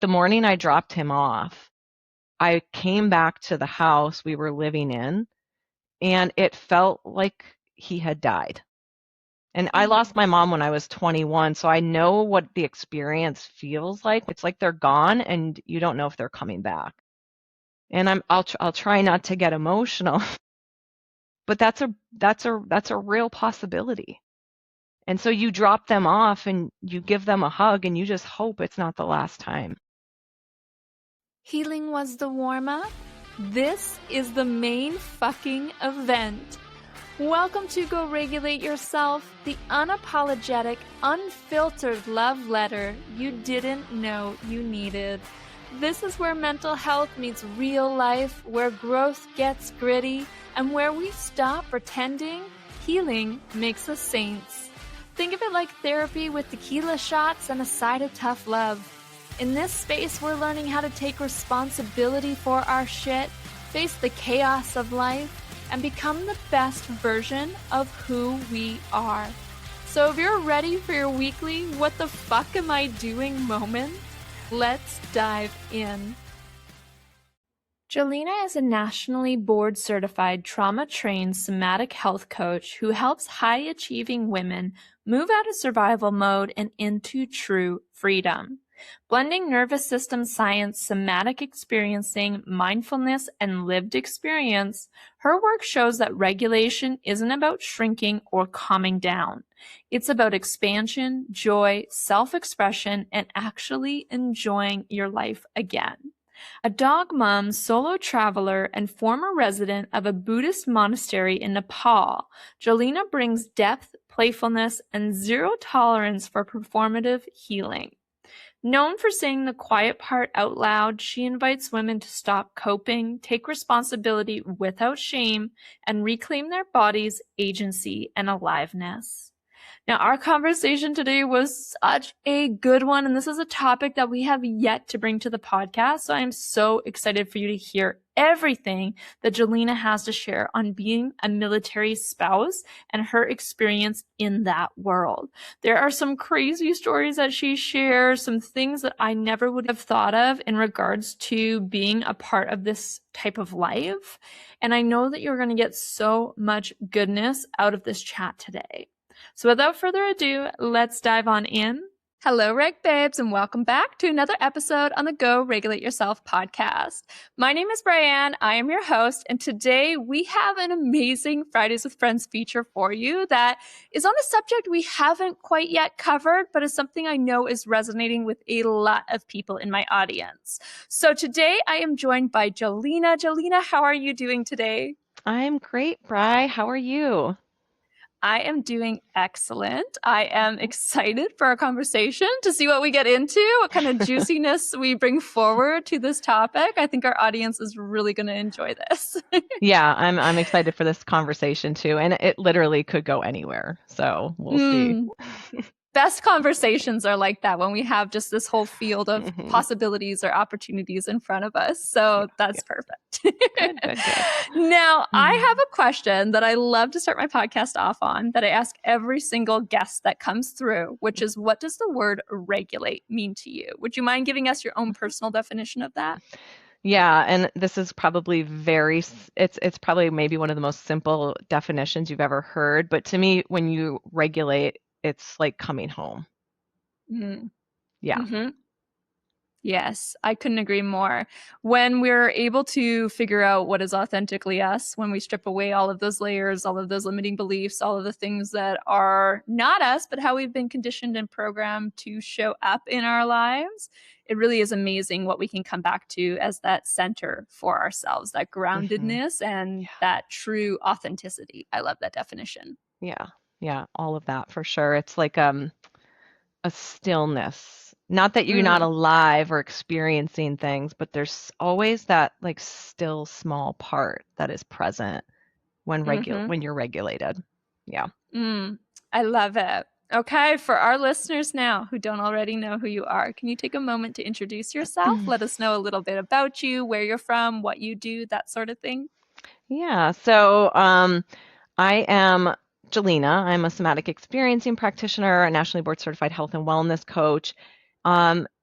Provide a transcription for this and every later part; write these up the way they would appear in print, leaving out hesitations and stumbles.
The morning I dropped him off, I came back to the house we were living in, and it felt like he had died. And I lost my mom when I was 21, so I know what the experience feels like. It's like they're gone and you don't know if they're coming back. And I'll try not to get emotional, but that's a real possibility. And so you drop them off and you give them a hug and you just hope it's not the last time. Healing was the warm-up. This is the main fucking event. Welcome to Go Regulate Yourself, the unapologetic, unfiltered love letter you didn't know you needed. This is where mental health meets real life, where growth gets gritty, and where we stop pretending healing makes us saints. Think of it like therapy with tequila shots and a side of tough love. In this space, we're learning how to take responsibility for our shit, face the chaos of life, and become the best version of who we are. So if you're ready for your weekly "what the fuck am I doing" moment, let's dive in. Jalena is a nationally board-certified trauma-trained somatic health coach who helps high-achieving women move out of survival mode and into true freedom. Blending nervous system science, somatic experiencing, mindfulness, and lived experience, her work shows that regulation isn't about shrinking or calming down. It's about expansion, joy, self-expression, and actually enjoying your life again. A dog mom, solo traveler, and former resident of a Buddhist monastery in Nepal, Jalena brings depth, playfulness, and zero tolerance for performative healing. Known for saying the quiet part out loud, she invites women to stop coping, take responsibility without shame, and reclaim their bodies' agency and aliveness. Now, our conversation today was such a good one, and this is a topic that we have yet to bring to the podcast, so I'm so excited for you to hear everything that Jalena has to share on being a military spouse and her experience in that world. There are some crazy stories that she shares, some things that I never would have thought of in regards to being a part of this type of life, and I know that you're going to get so much goodness out of this chat today. So without further ado, let's dive on in. Hello, Reg Babes, and welcome back to another episode on the Go Regulate Yourself podcast. My name is Brianne. I am your host, and today we have an amazing Fridays with Friends feature for you that is on a subject we haven't quite yet covered, but is something I know is resonating with a lot of people in my audience. So today I am joined by Jalena. Jalena, how are you doing today? I'm great, Bri. How are you? I am doing excellent. I am excited for our conversation to see what we get into, what kind of juiciness we bring forward to this topic. I think our audience is really going to enjoy this. Yeah, I'm excited for this conversation too, and it literally could go anywhere. So we'll see. Best conversations are like that when we have just this whole field of possibilities or opportunities in front of us. So that's perfect. Good. Now, I have a question that I love to start my podcast off on that I ask every single guest that comes through, which is, what does the word regulate mean to you? Would you mind giving us your own personal definition of that? Yeah, and this is probably it's probably maybe one of the most simple definitions you've ever heard, but to me, when you regulate, it's like coming home. Yeah. Mm-hmm. Yes, I couldn't agree more. When we're able to figure out what is authentically us, when we strip away all of those layers, all of those limiting beliefs, all of the things that are not us, but how we've been conditioned and programmed to show up in our lives, it really is amazing what we can come back to as that center for ourselves, that groundedness and that true authenticity. I love that definition. Yeah, all of that for sure. It's like a stillness. Not that you're not alive or experiencing things, but there's always that like still small part that is present when when you're regulated. Yeah. I love it. Okay, for our listeners now who don't already know who you are, can you take a moment to introduce yourself? Let us know a little bit about you, where you're from, what you do, that sort of thing. Yeah, so I am Jalena. I'm a somatic experiencing practitioner, a nationally board certified health and wellness coach.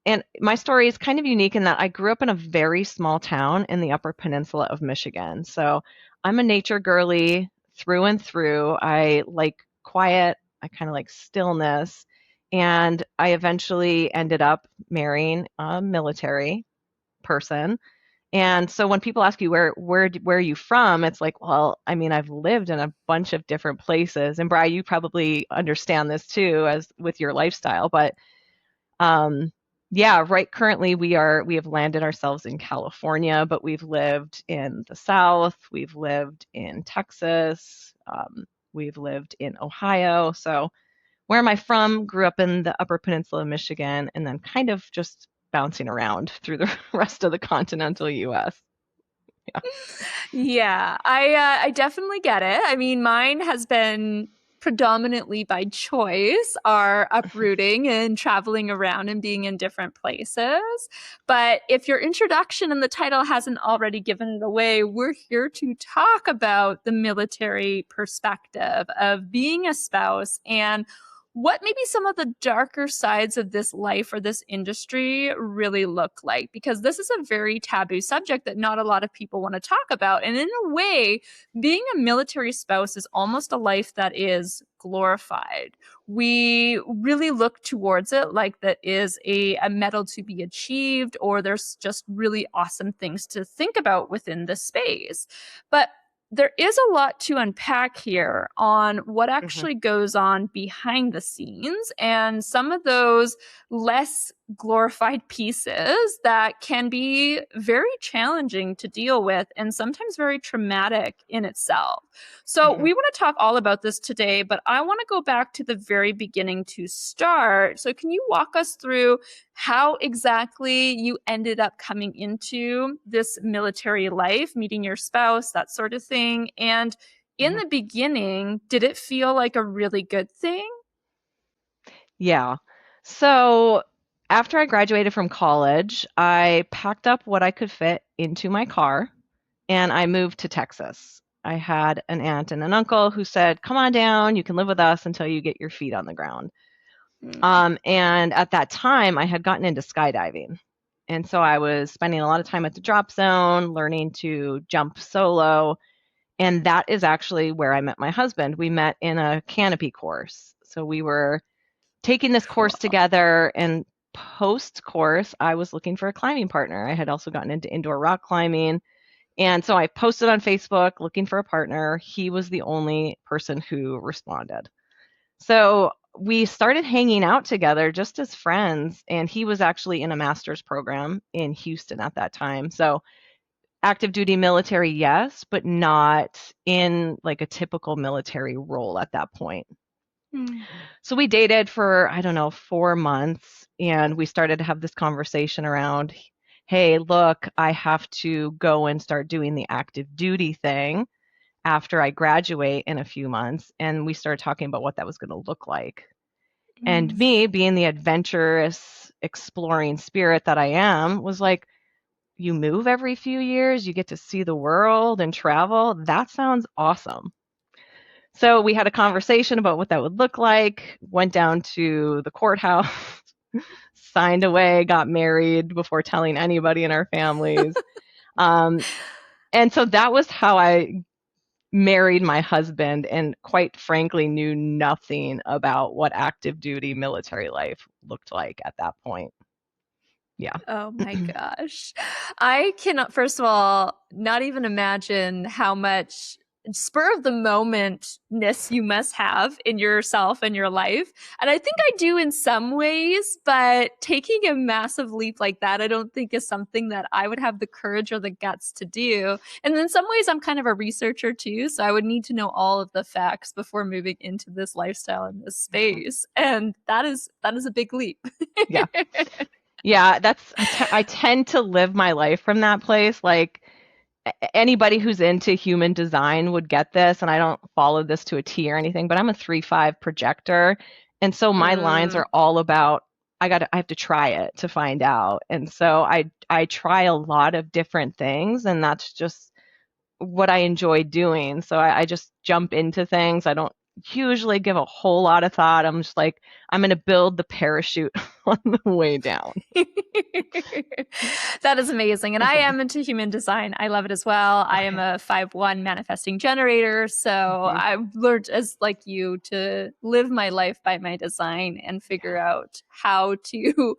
And my story is kind of unique in that I grew up in a very small town in the Upper Peninsula of Michigan. So I'm a nature girly through and through. I like quiet, I kind of like stillness. And I eventually ended up marrying a military person. And so when people ask you where are you from, it's like, well, I mean, I've lived in a bunch of different places. And Bri, you probably understand this too, as with your lifestyle. But um, yeah, right. Currently, we have landed ourselves in California, but we've lived in the South, we've lived in Texas, we've lived in Ohio. So where am I from? Grew up in the Upper Peninsula of Michigan, and then kind of just bouncing around through the rest of the continental U.S. Yeah. Yeah, I definitely get it. I mean, mine has been predominantly by choice, our uprooting and traveling around and being in different places. But if your introduction and the title hasn't already given it away, we're here to talk about the military perspective of being a spouse and what maybe some of the darker sides of this life or this industry really look like, because this is a very taboo subject that not a lot of people want to talk about. And in a way, being a military spouse is almost a life that is glorified. We really look towards it like that is a medal to be achieved, or there's just really awesome things to think about within this space. But there is a lot to unpack here on what Hmm. actually goes on behind the scenes and some of those less glorified pieces that can be very challenging to deal with and sometimes very traumatic in itself. So, Hmm. we want to talk all about this today, but I want to go back to the very beginning to start. So, can you walk us through how exactly you ended up coming into this military life, meeting your spouse, that sort of thing? And in Hmm. the beginning, did it feel like a really good thing? Yeah. So after I graduated from college, I packed up what I could fit into my car and I moved to Texas. I had an aunt and an uncle who said, "Come on down, you can live with us until you get your feet on the ground." Mm. And at that time, I had gotten into skydiving. And so I was spending a lot of time at the drop zone, learning to jump solo. And that is actually where I met my husband. We met in a canopy course. So we were taking this course Cool. together, and post course, I was looking for a climbing partner. I had also gotten into indoor rock climbing. And so I posted on Facebook looking for a partner. He was the only person who responded. So we started hanging out together just as friends. And he was actually in a master's program in Houston at that time. So active duty military, yes, but not in like a typical military role at that point. Mm. So we dated for, I don't know, 4 months. And we started to have this conversation around, hey, look, I have to go and start doing the active duty thing after I graduate in a few months. And we started talking about what that was going to look like. And Mm. me, being the adventurous, exploring spirit that I am, was like, you move every few years, you get to see the world and travel. That sounds awesome. So we had a conversation about what that would look like, went down to the courthouse, signed away, got married before telling anybody in our families. Um, and so that was how I married my husband, and quite frankly, knew nothing about what active duty military life looked like at that point. Yeah. Oh my gosh. I cannot, first of all, not even imagine how much spur of the momentness you must have in yourself and your life. And I think I do in some ways, but taking a massive leap like that, I don't think is something that I would have the courage or the guts to do. And in some ways, I'm kind of a researcher too. So I would need to know all of the facts before moving into this lifestyle in this space. And that is a big leap. Yeah. Yeah, I tend to live my life from that place. Like anybody who's into human design would get this, and I don't follow this to a T or anything, but I'm a 3/5 projector. And so my lines Mm. are all about I have to try it to find out. And so I try a lot of different things, and that's just what I enjoy doing. So I just jump into things. I don't usually give a whole lot of thought. I'm just like, I'm going to build the parachute on the way down. That is amazing. And I am into human design. I love it as well. I am Okay. a 5/1 manifesting generator. So Mhm. I've learned, as like you, to live my life by my design and figure out how to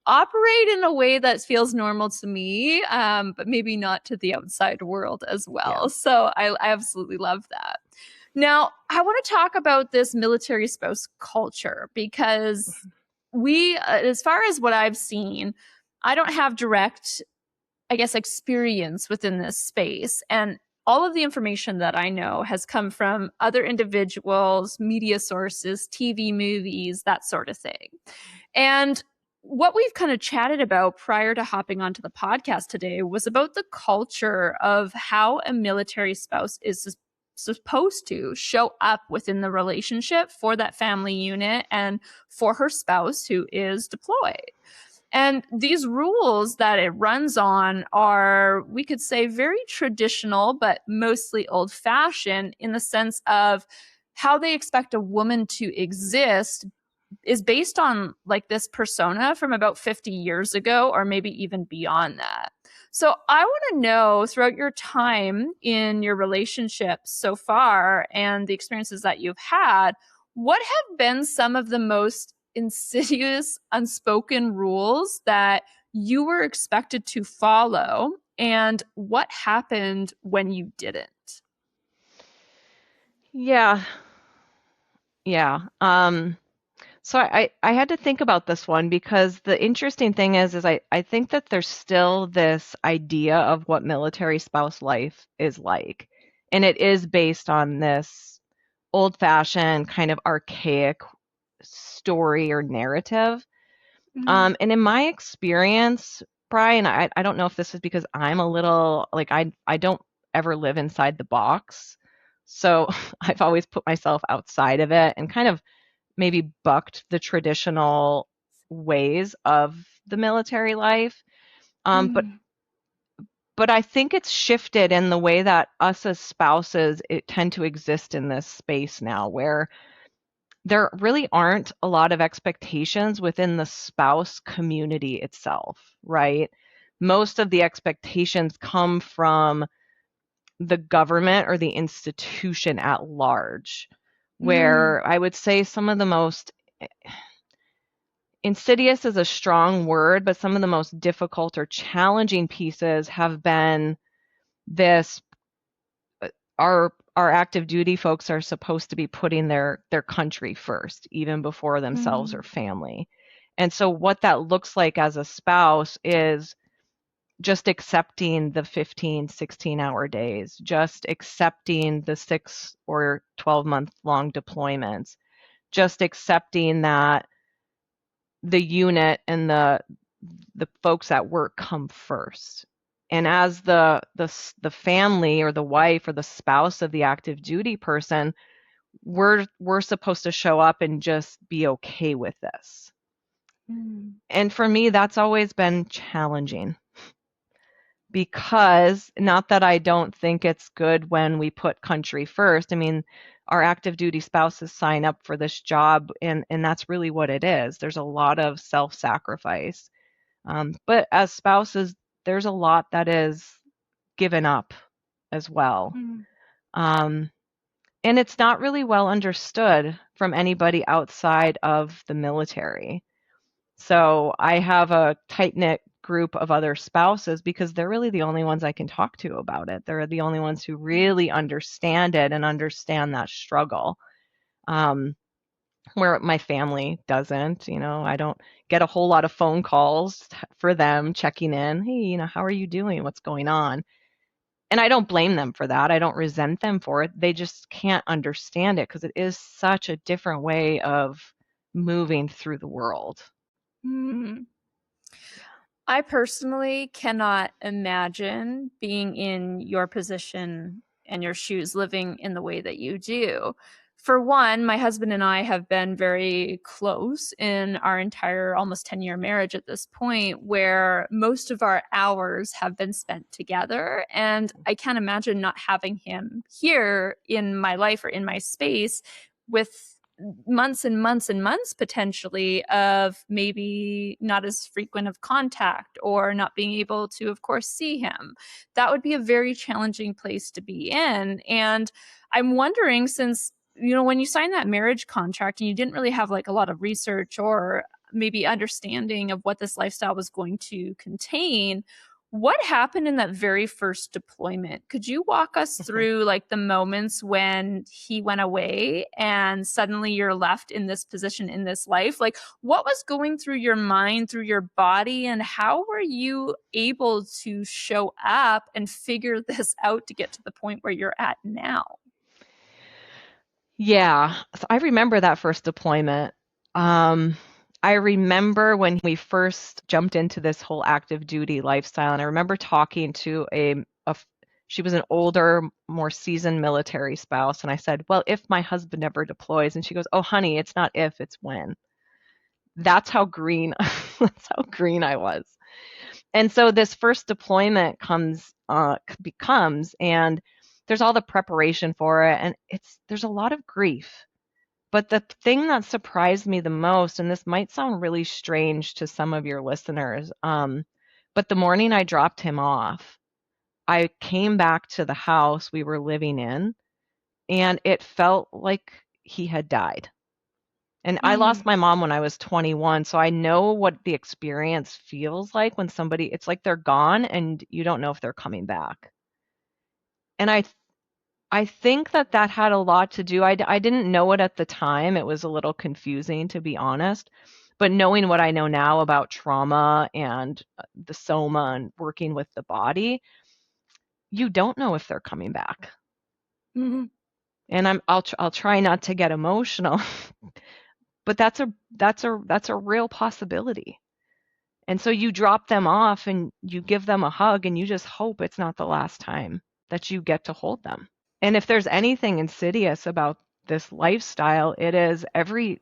operate in a way that feels normal to me, but maybe not to the outside world as Yeah. well. So I absolutely love that. Now, I want to talk about this military spouse culture because as far as what I've seen, I don't have direct, I guess, experience within this space. And all of the information that I know has come from other individuals, media sources, TV, movies, that sort of thing. And what we've kind of chatted about prior to hopping onto the podcast today was about the culture of how a military spouse is supposed to show up within the relationship for that family unit and for her spouse who is deployed. And these rules that it runs on are, we could say, very traditional, but mostly old fashioned in the sense of how they expect a woman to exist is based on like this persona from about 50 years ago, or maybe even beyond that. So I want to know, throughout your time in your relationship so far and the experiences that you've had, what have been some of the most insidious unspoken rules that you were expected to follow, and what happened when you didn't? Yeah. Yeah. So I had to think about this one because the interesting thing is I think that there's still this idea of what military spouse life is like. And it is based on this old-fashioned kind of archaic story or narrative. Mm, And in my experience, Brian, I don't know if this is because I'm a little like I don't ever live inside the box. So I've always put myself outside of it and kind of maybe bucked the traditional ways of the military life. Um, but mm, but I think it's shifted in the way that us as spouses tend to exist in this space now, where there really aren't a lot of expectations within the spouse community itself, right? Most of the expectations come from the government or the institution at large, mm, where I would say some of the most insidious is a strong word, but some of the most difficult or challenging pieces have been this our active duty folks are supposed to be putting their country first, even before themselves or mm, family. And so what that looks like as a spouse is just accepting the 15, 16-hour days, just accepting the 6 or 12-month long deployments, just accepting that the unit and the folks at work come first. And as the family or the wife or the spouse of the active duty person, we're supposed to show up and just be okay with this. mm, And for me, that's always been challenging because not that I don't think it's good when we put country first. I mean, our active duty spouses sign up for this job, and that's really what it is. There's a lot of self-sacrifice. But as spouses, there's a lot that is given up as well. mm, Um, and it's not really well understood from anybody outside of the military. So I have a tight knit group of other spouses because they're really the only ones I can talk to about it. They're the only ones who really understand it and understand that struggle. Um, where my family doesn't, I don't get a whole lot of phone calls for them checking in. Hey, how are you doing? What's going on? And I don't blame them for that. I don't resent them for it. They just can't understand it because it is such a different way of moving through the world. mm. I personally cannot imagine being in your position and your shoes, living in the way that you do. For one, my husband and I have been very close in our entire almost 10-year marriage at this point, where most of our hours have been spent together. And I can't imagine not having him here in my life or in my space with months and months and months potentially of maybe not as frequent of contact or not being able to, of course, see him. That would be a very challenging place to be in. And I'm wondering, since, when you sign that marriage contract and you didn't really have like a lot of research or maybe understanding of what this lifestyle was going to contain, what happened in that very first deployment? Could you walk us through like the moments when he went away and suddenly you're left in this position in this life? Like, what was going through your mind, through your body, and how were you able to show up and figure this out to get to the point where you're at now? Yeah, so I remember that first deployment. Um, I remember when we first jumped into this whole active duty lifestyle, and I remember talking to she was an older, more seasoned military spouse, and I said, "Well, if my husband ever deploys," and she goes, "Oh, honey, it's not if, it's when." That's how green, that's how green I was. And so this first deployment becomes, and there's all the preparation for it, and there's a lot of grief. But the thing that surprised me the most, and this might sound really strange to some of your listeners, but the morning I dropped him off, I came back to the house we were living in, and it felt like he had died. And I lost Mm. my mom when I was 21, so I know what the experience feels like when it's like they're gone and you don't know if they're coming back. And I think that that had a lot to do. I didn't know it at the time. It was a little confusing, to be honest. But knowing what I know now about trauma and the soma and working with the body, you don't know if they're coming back. Mhm. And I'll try not to get emotional, but that's a real possibility. And so you drop them off and you give them a hug and you just hope it's not the last time that you get to hold them. And if there's anything insidious about this lifestyle, it is every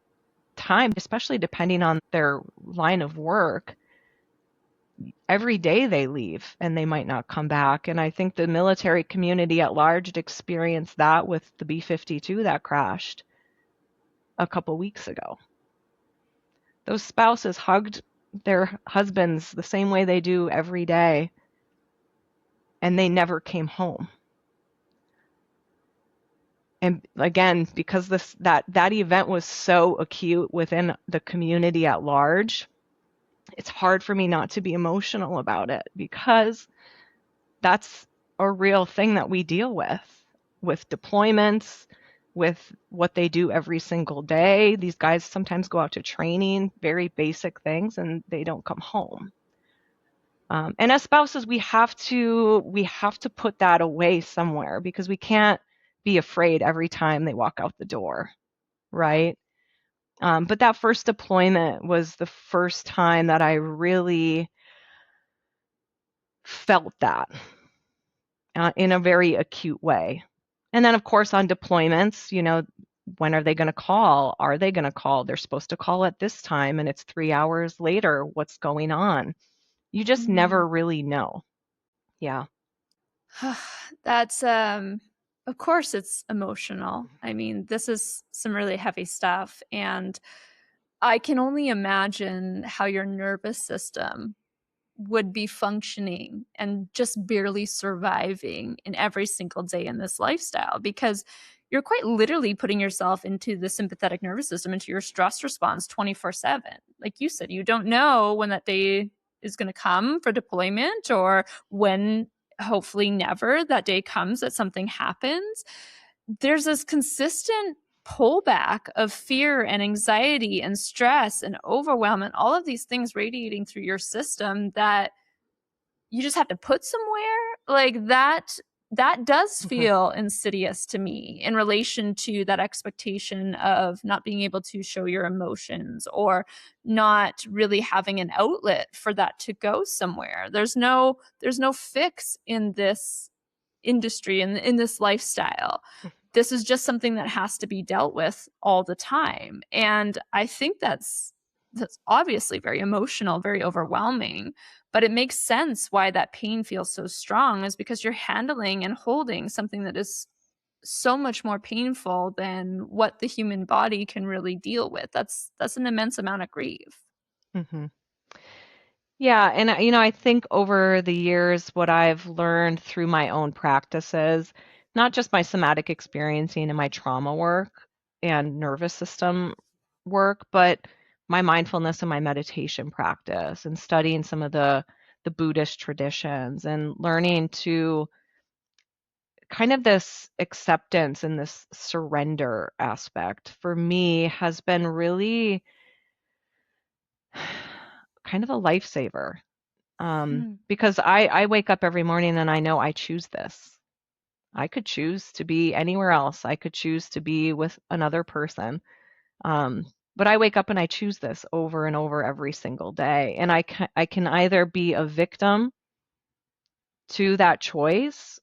time, especially depending on their line of work, every day they leave and they might not come back. And I think the military community at large experienced that with the B-52 that crashed a couple weeks ago. Those spouses hugged their husbands the same way they do every day, and they never came home. And again, because that event was so acute within the community at large, it's hard for me not to be emotional about it because that's a real thing that we deal with deployments, with what they do every single day. These guys sometimes go out to training, very basic things, and they don't come home. And as spouses, we have to put that away somewhere because we can't be afraid every time they walk out the door, right? But that first deployment was the first time that I really felt that in a very acute way. And then, of course, on deployments, when are they going to call? Are they going to call? They're supposed to call at this time, and it's 3 hours later. What's going on? You just never Mm. really know. Yeah. That's of course it's emotional. I mean, this is some really heavy stuff, and I can only imagine how your nervous system would be functioning and just barely surviving in every single day in this lifestyle, because you're quite literally putting yourself into the sympathetic nervous system, into your stress response 24/7. Like you said, you don't know when that day is going to come for deployment, or when, hopefully never, that day comes that something happens. There's this consistent pullback of fear and anxiety and stress and overwhelm and all of these things radiating through your system that you just have to put somewhere. Like that does Mhm. feel insidious to me in relation to that expectation of not being able to show your emotions, or not really having an outlet for that to go somewhere. There's no fix in this industry and in this lifestyle. This is just something that has to be dealt with all the time. And I think that's obviously very emotional, very overwhelming, but it makes sense why that pain feels so strong, is because you're handling and holding something that is so much more painful than what the human body can really deal with. That's an immense amount of grief. Hmm. Yeah, and I think over the years, what I've learned through my own practices, not just my somatic experiencing and my trauma work and nervous system work, but my mindfulness and my meditation practice and studying some of the Buddhist traditions and learning to kind of this acceptance and this surrender aspect for me has been really kind of a lifesaver. Hmm. Because I wake up every morning and I know I choose this. I could choose to be anywhere else. I could choose to be with another person. Um, but I wake up and I choose this over and over every single day. And I can either be a victim to that choice,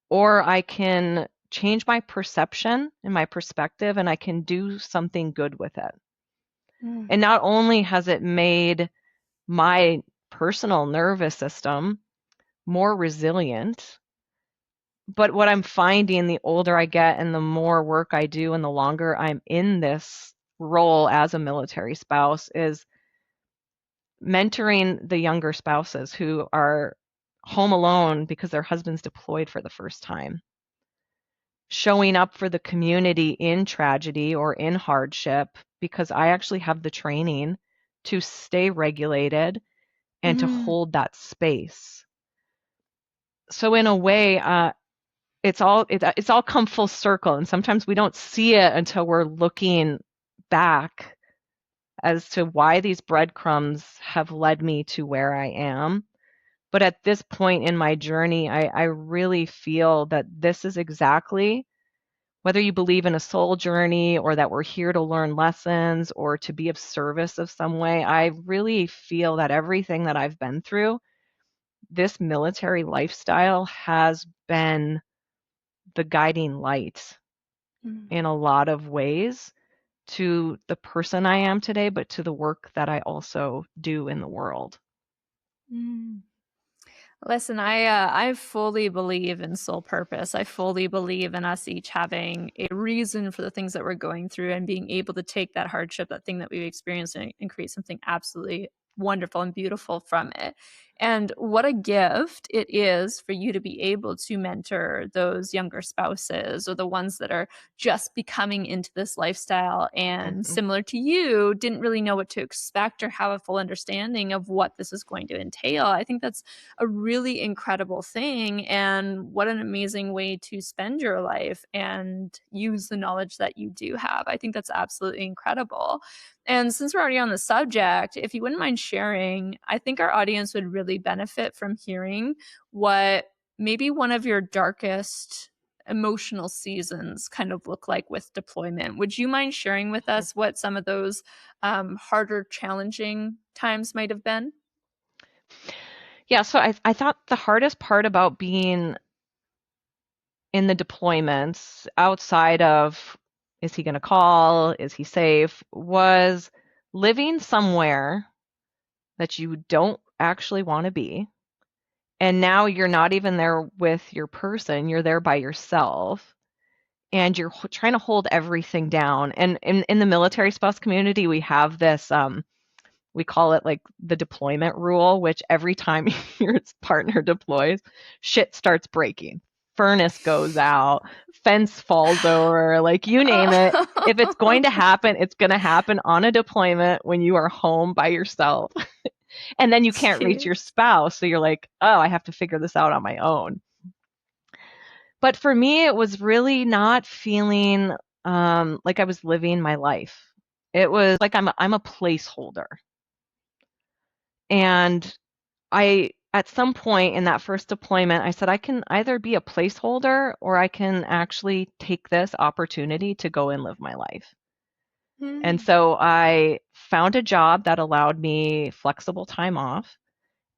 or I can change my perception and my perspective and I can do something good with it. Mm. And not only has it made my personal nervous system more resilient, but what I'm finding the older I get and the more work I do and the longer I'm in this role as a military spouse is mentoring the younger spouses who are home alone because their husband's deployed for the first time, showing up for the community in tragedy or in hardship because I actually have the training to stay regulated and to Mhm. hold that space. So in a way, it's all come full circle, and sometimes we don't see it until we're looking back as to why these breadcrumbs have led me to where I am. But at this point in my journey, I really feel that this is exactly, whether you believe in a soul journey or that we're here to learn lessons or to be of service of some way, I really feel that everything that I've been through, this military lifestyle has been the guiding light Mm. in a lot of ways to the person I am today, but to the work that I also do in the world. Mm. Listen, I fully believe in soul purpose. I fully believe in us each having a reason for the things that we're going through and being able to take that hardship, that thing that we've experienced, and create something absolutely wonderful and beautiful from it. And what a gift it is for you to be able to mentor those younger spouses or the ones that are just becoming into this lifestyle and, Mhm. similar to you, didn't really know what to expect or have a full understanding of what this is going to entail. I think that's a really incredible thing, and what an amazing way to spend your life and use the knowledge that you do have. I think that's absolutely incredible. And since we're already on the subject, if you wouldn't mind sharing, I think our audience would really benefit from hearing what maybe one of your darkest emotional seasons kind of look like with deployment. Would you mind sharing with us what some of those harder, challenging times might have been? Yeah, so I thought the hardest part about being in the deployments outside of is he going to call, is he safe, was living somewhere that you don't actually want to be. And now you're not even there with your person, you're there by yourself. And you're trying to hold everything down. And in the military spouse community, we have this we call it like the deployment rule, which every time your partner deploys, shit starts breaking. Furnace goes out, fence falls over, like you name it. If it's going to happen, it's going to happen on a deployment when you are home by yourself. And then you can't reach your Jeez. spouse. So you're like, oh, I have to figure this out on my own. But for me, it was really not feeling like I was living my life. It was like I'm a placeholder. And at some point in that first deployment, I said, I can either be a placeholder or I can actually take this opportunity to go and live my life. And Mm. so I found a job that allowed me flexible time off.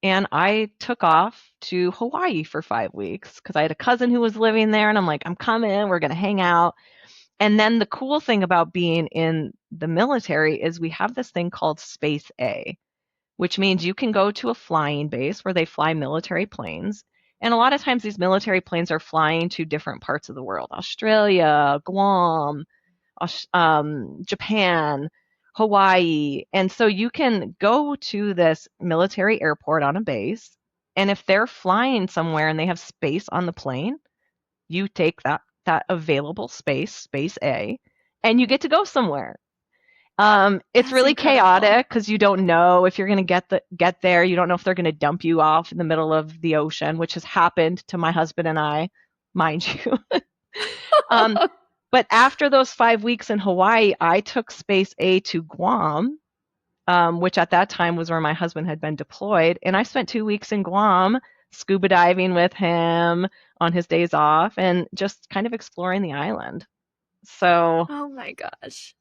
And I took off to Hawaii for 5 weeks because I had a cousin who was living there. And I'm like, I'm coming, we're going to hang out. And then the cool thing about being in the military is we have this thing called Space A, which means you can go to a flying base where they fly military planes, And a lot of times these military planes are flying to different parts of the world, Australia, Guam, Japan, Hawaii. And so you can go to this military airport on a base, and if they're flying somewhere and they have space on the plane, you take that available space, space A, and you get to go somewhere. It's That's really incredible. chaotic because you don't know if you're going to get there. You don't know if they're going to dump you off in the middle of the ocean, which has happened to my husband and I, mind you. um, but after those 5 weeks in Hawaii, I took Space A to Guam, which at that time was where my husband had been deployed, and I spent 2 weeks in Guam scuba diving with him on his days off and just kind of exploring the island. So Oh my gosh.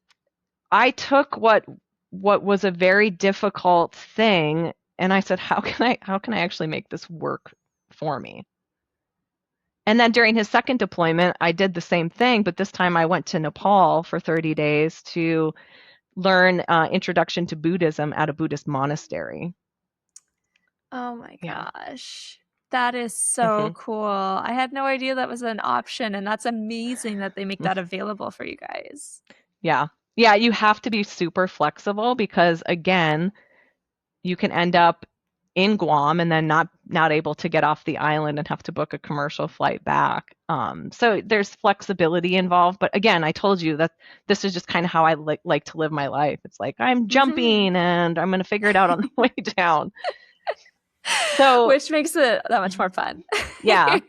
I took what was a very difficult thing and I said, how can I actually make this work for me? And then during his second deployment, I did the same thing, but this time I went to Nepal for 30 days to learn introduction to Buddhism at a Buddhist monastery. Oh my Yeah. gosh. That is so hmm cool. I had no idea that was an option, and that's amazing that they make that available for you guys. Yeah. Yeah, you have to be super flexible because again, you can end up in Guam and then not able to get off the island and have to book a commercial flight back. So there's flexibility involved, but again, I told you that this is just kind of how I like to live my life. It's like I'm Mhm. jumping and I'm going to figure it out on the way down. So Which makes it that much more fun. yeah,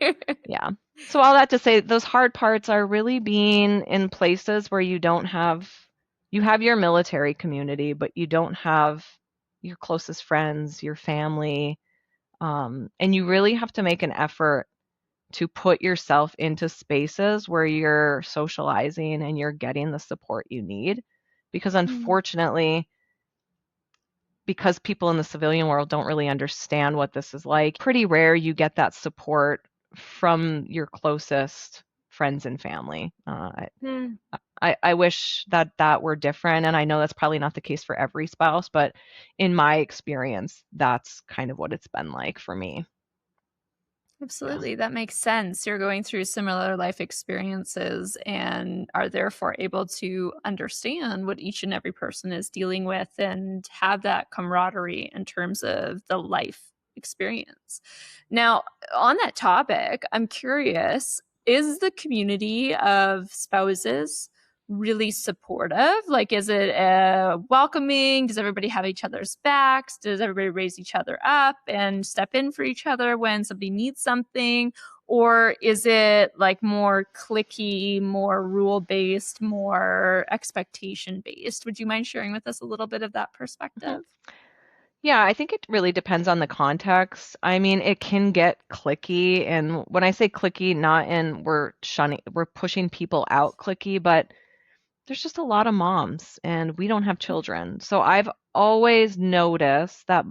yeah. So all that to say, those hard parts are really being in places where you have your military community, but you don't have your closest friends, your family, and you really have to make an effort to put yourself into spaces where you're socializing and you're getting the support you need. Because Mm, unfortunately, because people in the civilian world don't really understand what this is like, pretty rare you get that support from your closest friends and family. mm. I wish that were different, and I know that's probably not the case for every spouse, but in my experience, that's kind of what it's been like for me. Yeah. Absolutely, that makes sense. You're going through similar life experiences and are therefore able to understand what each and every person is dealing with and have that camaraderie in terms of the life experience. Now, on that topic, I'm curious, is the community of spouses really supportive? Like, is it welcoming? Does everybody have each other's backs? Does everybody raise each other up and step in for each other when somebody needs something? Or is it like more clicky, more rule based, more expectation based? Would you mind sharing with us a little bit of that Mhm. perspective? Yeah, I think it really depends on the context. I mean, it can get clicky, and when I say clicky, not in we're pushing people out clicky, but there's just a lot of moms and we don't have children. So I've always noticed that,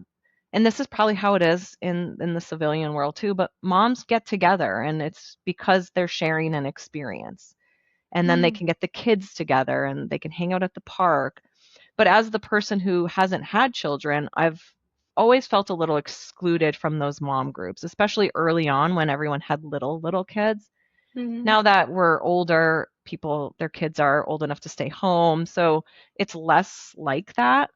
and this is probably how it is in the civilian world too, but moms get together and it's because they're sharing an experience. And then they Mm, can get the kids together and they can hang out at the park. But as the person who hasn't had children, I've always felt a little excluded from those mom groups, especially early on when everyone had little kids. mhm, Now that we're older, their kids are old enough to stay home, so it's less like that.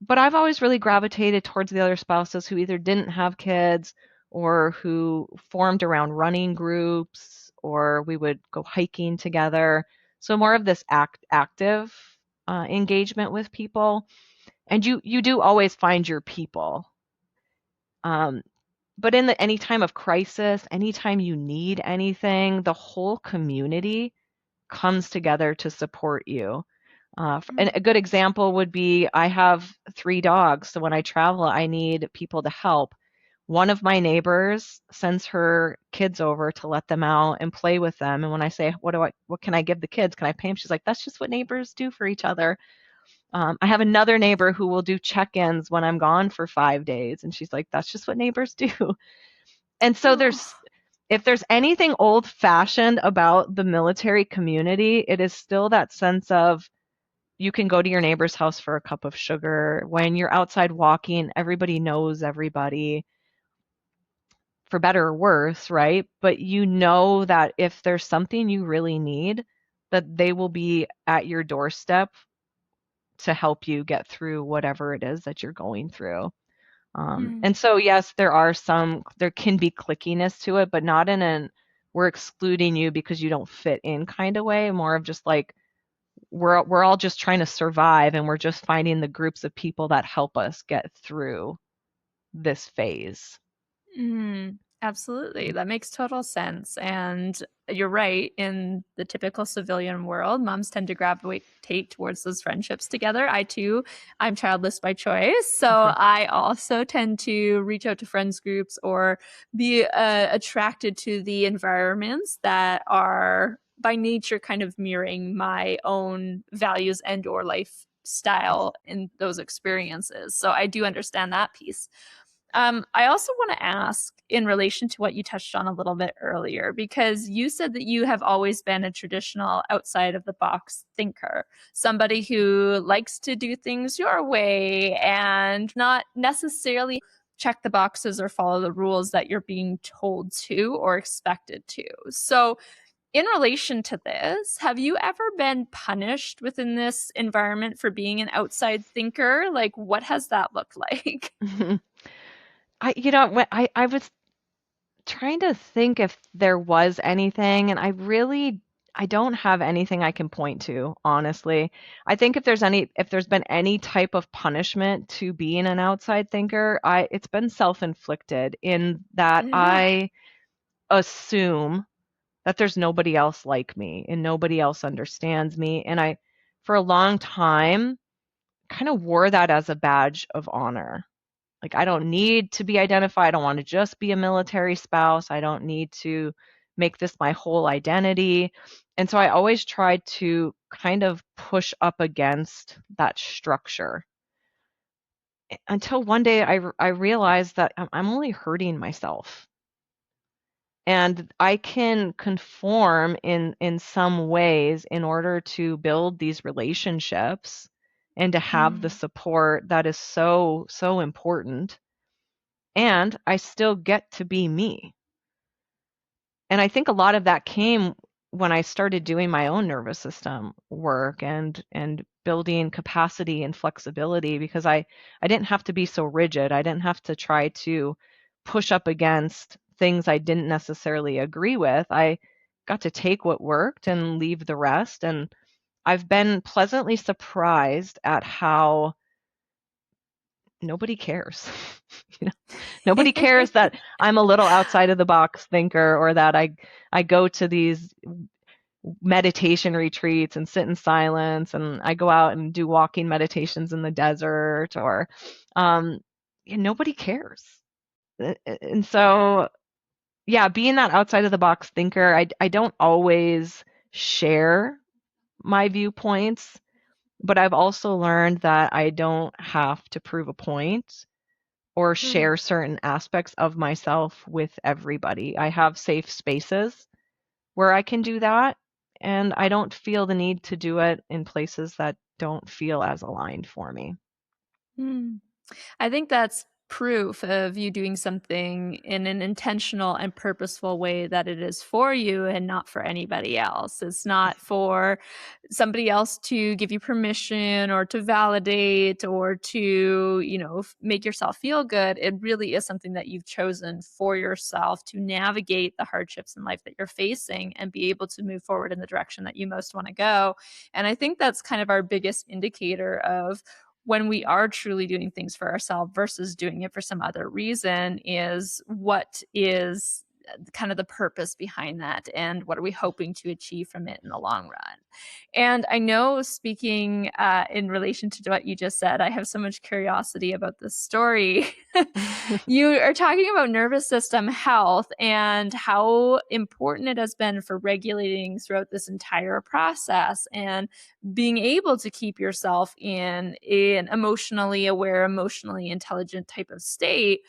But I've always really gravitated towards the other spouses who either didn't have kids or who formed around running groups, or we would go hiking together. So more of this active engagement with people, and you do always find your people. Um, but in any time of crisis, anytime you need anything, the whole community comes together to support you. And mm, a good example would be I have 3 dogs, so when I travel, I need people to help. One of my neighbors sends her kids over to let them out and play with them. And when I say, what can I give the kids? Can I pay them? She's like, that's just what neighbors do for each other. I have another neighbor who will do check-ins when I'm gone for 5 days, and she's like, that's just what neighbors do. And so oh, if there's anything old-fashioned about the military community, it is still that sense of you can go to your neighbor's house for a cup of sugar. When you're outside walking, everybody knows everybody. for better or worse, right? But you know that if there's something you really need, that they will be at your doorstep to help you get through whatever it is that you're going through. Mm. And so, yes, there can be clickiness to it, but not in an we're excluding you because you don't fit in kind of way, more of just like we're all just trying to survive and we're just finding the groups of people that help us get through this phase. Absolutely. That makes total sense. And you're right. In the typical civilian world, moms tend to gravitate towards those friendships together. I too, I'm childless by choice. So I also tend to reach out to friends groups or be attracted to the environments that are by nature kind of mirroring my own values and or lifestyle in those experiences. So I do understand that piece. I also want to ask in relation to what you touched on a little bit earlier, because you said that you have always been a traditional outside of the box thinker, somebody who likes to do things your way and not necessarily check the boxes or follow the rules that you're being told to or expected to. So, in relation to this, have you ever been punished within this environment for being an outside thinker? Like, what has that looked like? I was trying to think if there was anything, and I don't have anything I can point to, honestly. I think if there's been any type of punishment to being an outside thinker, it's been self-inflicted in that I assume that there's nobody else like me and nobody else understands me. And I, for a long time, kind of wore that as a badge of honor. Like, I don't need to be identified. I don't want to just be a military spouse. I don't need to make this my whole identity. And so I always tried to kind of push up against that structure until one day I realized that I'm only hurting myself. And I can conform in some ways in order to build these relationships and to have the Mm. support that is so, so important. And I still get to be me. And I think a lot of that came when I started doing my own nervous system work and building capacity and flexibility because I didn't have to be so rigid. I didn't have to try to push up against things I didn't necessarily agree with. I got to take what worked and leave the rest. And I've been pleasantly surprised at how nobody cares. You know, nobody cares that I'm a little outside of the box thinker or that I go to these meditation retreats and sit in silence and I go out and do walking meditations in the desert or nobody cares. And so yeah, being that outside of the box thinker, I don't always share my viewpoints, but I've also learned that I don't have to prove a point or Mm. share certain aspects of myself with everybody. I have safe spaces where I can do that, and I don't feel the need to do it in places that don't feel as aligned for me. Mm. I think that's proof of you doing something in an intentional and purposeful way that it is for you and not for anybody else. It's not for somebody else to give you permission or to validate or to, make yourself feel good. It really is something that you've chosen for yourself to navigate the hardships in life that you're facing and be able to move forward in the direction that you most want to go. And I think that's kind of our biggest indicator of when we are truly doing things for ourselves versus doing it for some other reason is what is kind of the purpose behind that and what are we hoping to achieve from it in the long run. And I know, speaking in relation to what you just said, I have so much curiosity about this story. You are talking about nervous system health and how important it has been for regulating throughout this entire process and being able to keep yourself in an emotionally aware, emotionally intelligent type of state.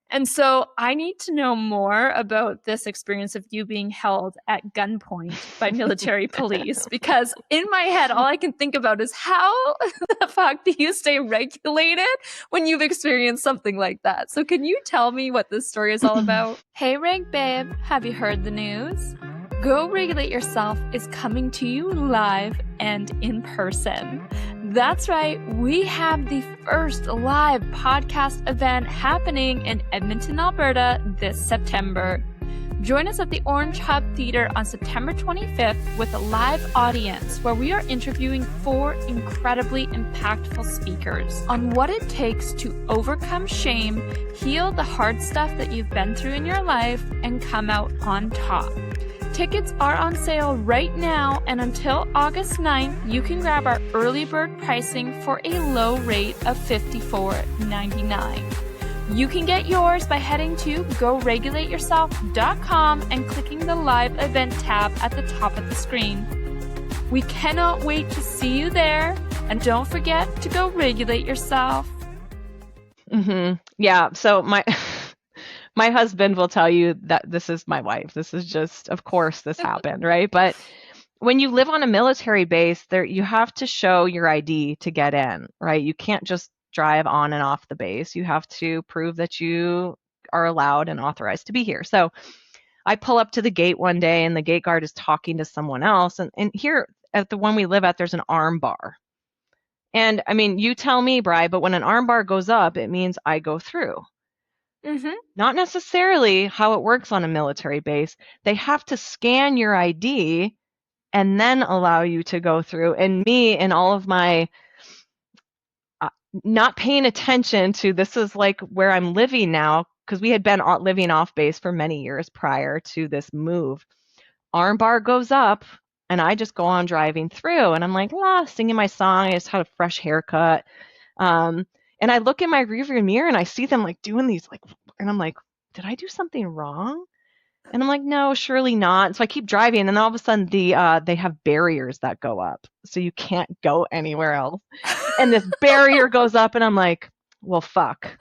And so I need to know more about this experience of you being held at gunpoint by military police, because in my head, all I can think about is how the fuck do you stay regulated when you've experienced something like that? So can you tell me what this story is all about? Hey, Reg Babe, have you heard the news? Go Regulate Yourself is coming to you live and in person. That's right, we have the first live podcast event happening in Edmonton, Alberta this September. Join us at the Orange Hub Theatre on September 25th with a live audience where we are interviewing 4 incredibly impactful speakers on what it takes to overcome shame, heal the hard stuff that you've been through in your life, and come out on top. Tickets are on sale right now, and until August 9th, you can grab our early bird pricing for a low rate of $54.99. You can get yours by heading to GoRegulateYourself.com and clicking the live event tab at the top of the screen. We cannot wait to see you there, and don't forget to go regulate yourself. Yeah, so my husband will tell you that this is my wife. This is just, of course, this happened, right? But when you live on a military base, there you have to show your ID to get in, right? You can't just drive on and off the base. You have to prove that you are allowed and authorized to be here. So I pull up to the gate one day and the gate guard is talking to someone else. And here at the one we live at, there's an arm bar. And I mean, you tell me, Bri, but when an arm bar goes up, it means I go through. Not necessarily how it works on a military base. They have to scan your ID and then allow you to go through. And me and all of my not paying attention to this is like where I'm living now, because we had been living off base for many years prior to this move. Armbar goes up and I just go on driving through and I'm like, singing my song. I just had a fresh haircut. And I look in my rearview mirror and I see them like doing these and I'm like, did I do something wrong? And I'm like, no, surely not. So I keep driving, and then all of a sudden they have barriers that go up, so you can't go anywhere else. And this barrier goes up, and I'm like, well, fuck.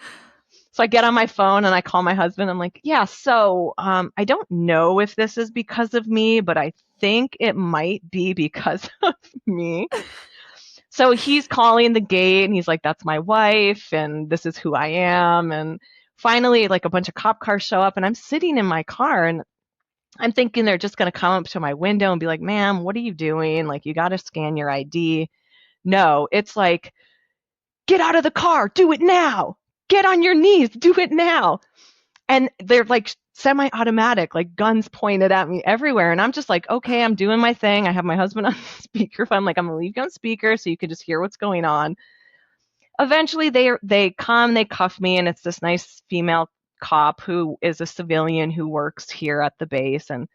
So I get on my phone and I call my husband. I'm like, yeah, so I don't know if this is because of me, but I think it might be because of me. So he's calling the gate, and he's like, that's my wife, and this is who I am. And finally, like a bunch of cop cars show up, and I'm sitting in my car, and I'm thinking they're just going to come up to my window and be like, ma'am, what are you doing? Like, you got to scan your ID. No, it's like, get out of the car, do it now. Get on your knees, do it now. And they're like semi-automatic, like guns pointed at me everywhere. And I'm just like, okay, I'm doing my thing. I have my husband on speakerphone. I'm like, I'm going to leave you on speaker so you can just hear what's going on. Eventually they come, they cuff me, and it's this nice female cop who is a civilian who works here at the base. And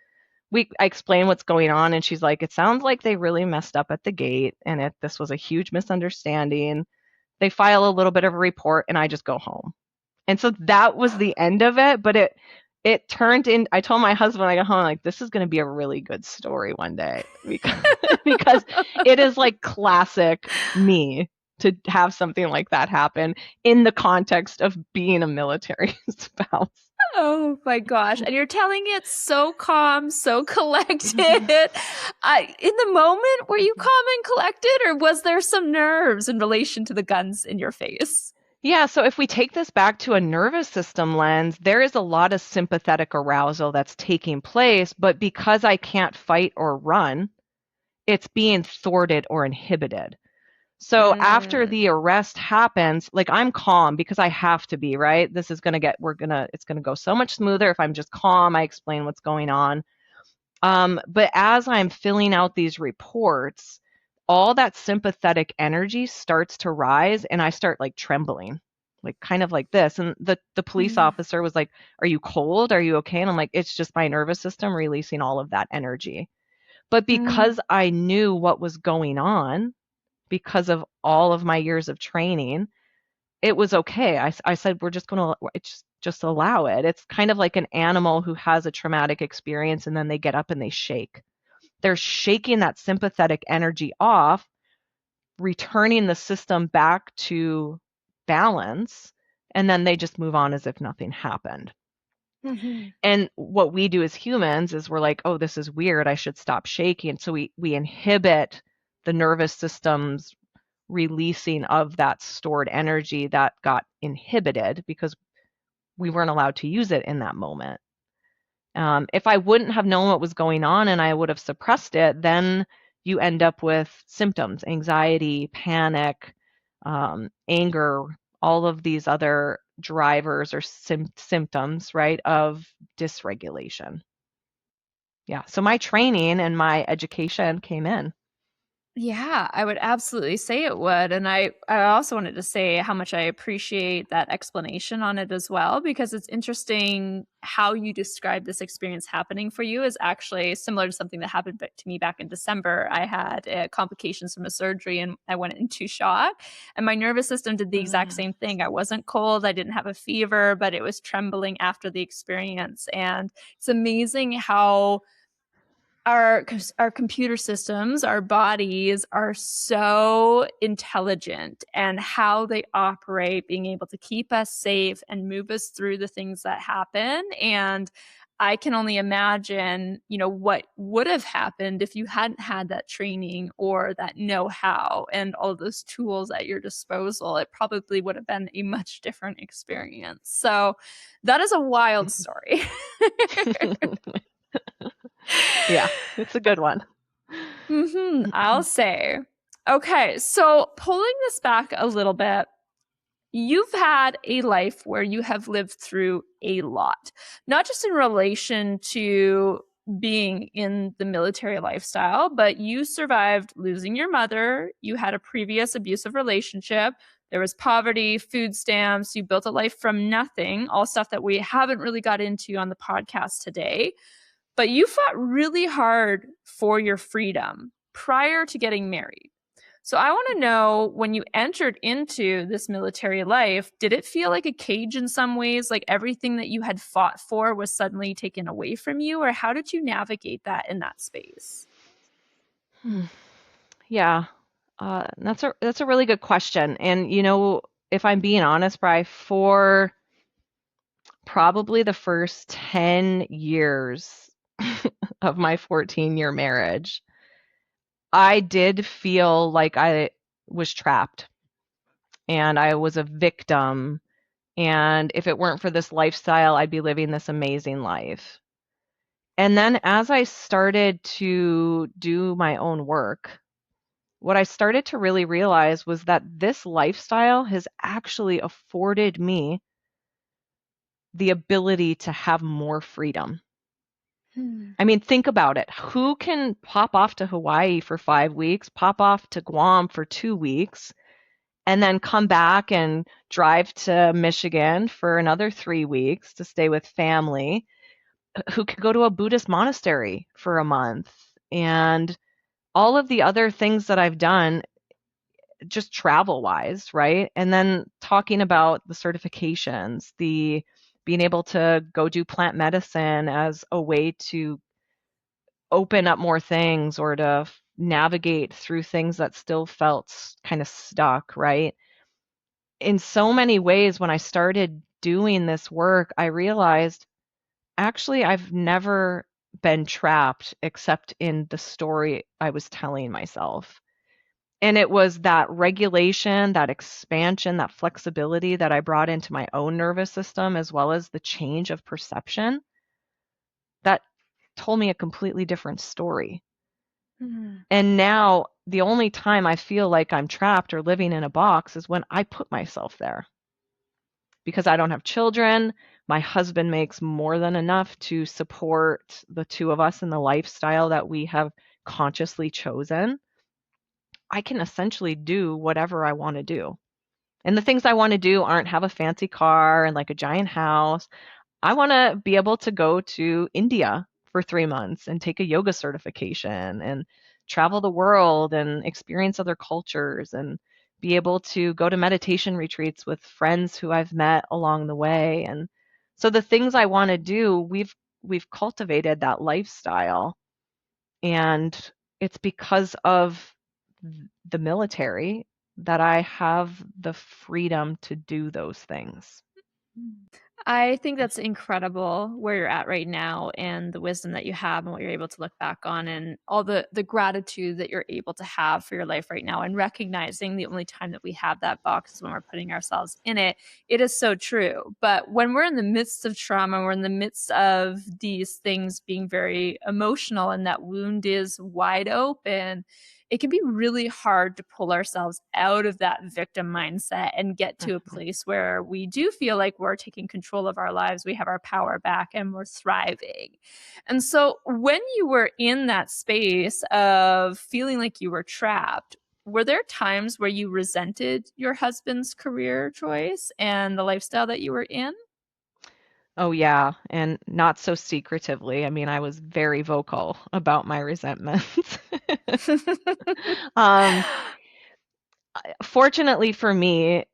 I explain what's going on, and she's like, it sounds like they really messed up at the gate, and this was a huge misunderstanding. They file a little bit of a report, and I just go home. And so that was the end of it. But it turned in. I told my husband, I got home, like, this is going to be a really good story one day, because it is like classic me to have something like that happen in the context of being a military spouse. Oh my gosh. And you're telling it so calm, so collected. In the moment, were you calm and collected, or was there some nerves in relation to the guns in your face? Yeah, so if we take this back to a nervous system lens, there is a lot of sympathetic arousal that's taking place, but because I can't fight or run, it's being thwarted or inhibited. So after the arrest happens, like, I'm calm because I have to be, right? This is it's going to go so much smoother if I'm just calm. I explain what's going on. But as I'm filling out these reports, all that sympathetic energy starts to rise, and I start like trembling, like kind of like this. And the police officer was like, are you cold? Are you okay? And I'm like, it's just my nervous system releasing all of that energy. But because I knew what was going on, because of all of my years of training, it was okay. I said, we're just going to just allow it. It's kind of like an animal who has a traumatic experience and then they get up and they shake. They're shaking that sympathetic energy off, returning the system back to balance, and then they just move on as if nothing happened. Mhm. And what we do as humans is we're like, oh, this is weird. I should stop shaking. So we inhibit the nervous system's releasing of that stored energy that got inhibited because we weren't allowed to use it in that moment. If I wouldn't have known what was going on and I would have suppressed it, then you end up with symptoms, anxiety, panic, anger, all of these other drivers or symptoms, right, of dysregulation. Yeah. So my training and my education came in. Yeah, I would absolutely say it would. And I also wanted to say how much I appreciate that explanation on it as well, because it's interesting how you describe this experience happening for you is actually similar to something that happened to me back in December. I had complications from a surgery and I went into shock, and my nervous system did the exact Mm. same thing. I wasn't cold, I didn't have a fever, but it was trembling after the experience. And it's amazing how our computer systems, our bodies are so intelligent, and how they operate, being able to keep us safe and move us through the things that happen. And I can only imagine, what would have happened if you hadn't had that training or that know-how and all those tools at your disposal. It probably would have been a much different experience. So that is a wild story. Yeah, it's a good one. I'll say. Okay, so pulling this back a little bit, you've had a life where you have lived through a lot, not just in relation to being in the military lifestyle, but you survived losing your mother. You had a previous abusive relationship. There was poverty, food stamps. You built a life from nothing, all stuff that we haven't really got into on the podcast today. But you fought really hard for your freedom prior to getting married. So I want to know, when you entered into this military life, did it feel like a cage in some ways? Like everything that you had fought for was suddenly taken away from you? Or how did you navigate that in that space? Hmm. Yeah, that's a really good question. And if I'm being honest, Bri, for probably the first 10 years of my 14-year marriage, I did feel like I was trapped and I was a victim. And if it weren't for this lifestyle, I'd be living this amazing life. And then as I started to do my own work, what I started to really realize was that this lifestyle has actually afforded me the ability to have more freedom. Hmm. I mean, think about it. Who can pop off to Hawaii for 5 weeks, pop off to Guam for 2 weeks, and then come back and drive to Michigan for another 3 weeks to stay with family? Who could go to a Buddhist monastery for a month? And all of the other things that I've done just travel wise, right? And then talking about the certifications, the being able to go do plant medicine as a way to open up more things or to navigate through things that still felt kind of stuck, right? In so many ways, when I started doing this work, I realized actually I've never been trapped except in the story I was telling myself. And it was that regulation, that expansion, that flexibility that I brought into my own nervous system, as well as the change of perception, that told me a completely different story. Hmm. And now the only time I feel like I'm trapped or living in a box is when I put myself there. Because I don't have children, my husband makes more than enough to support the two of us in the lifestyle that we have consciously chosen. I can essentially do whatever I want to do. And the things I want to do aren't have a fancy car and like a giant house. I want to be able to go to India for 3 months and take a yoga certification and travel the world and experience other cultures and be able to go to meditation retreats with friends who I've met along the way. And so the things I want to do, we've cultivated that lifestyle, and it's because of the military that I have the freedom to do those things. I think that's incredible where you're at right now and the wisdom that you have and what you're able to look back on and all the gratitude that you're able to have for your life right now and recognizing the only time that we have that box is when we're putting ourselves in it. It is so true. But when we're in the midst of trauma, we're in the midst of these things being very emotional and that wound is wide open, it can be really hard to pull ourselves out of that victim mindset and get to a Mhm. place where we do feel like we're taking control of our lives, we have our power back, and we're thriving. And so, when you were in that space of feeling like you were trapped, were there times where you resented your husband's career choice and the lifestyle that you were in? Oh, yeah, and not so secretively. I mean, I was very vocal about my resentment. Um, Fortunately for me,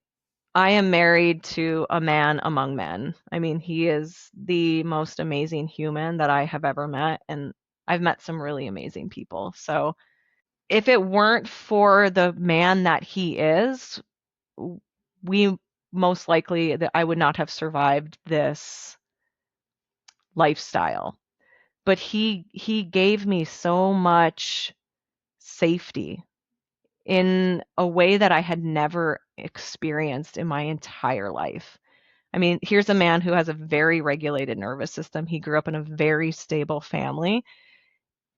I am married to a man among men. I mean, he is the most amazing human that I have ever met, and I've met some really amazing people. So, if it weren't for the man that he is, w- we most likely that I would not have survived this lifestyle. But he gave me so much safety in a way that I had never experienced in my entire life. I mean, here's a man who has a very regulated nervous system. He grew up in a very stable family.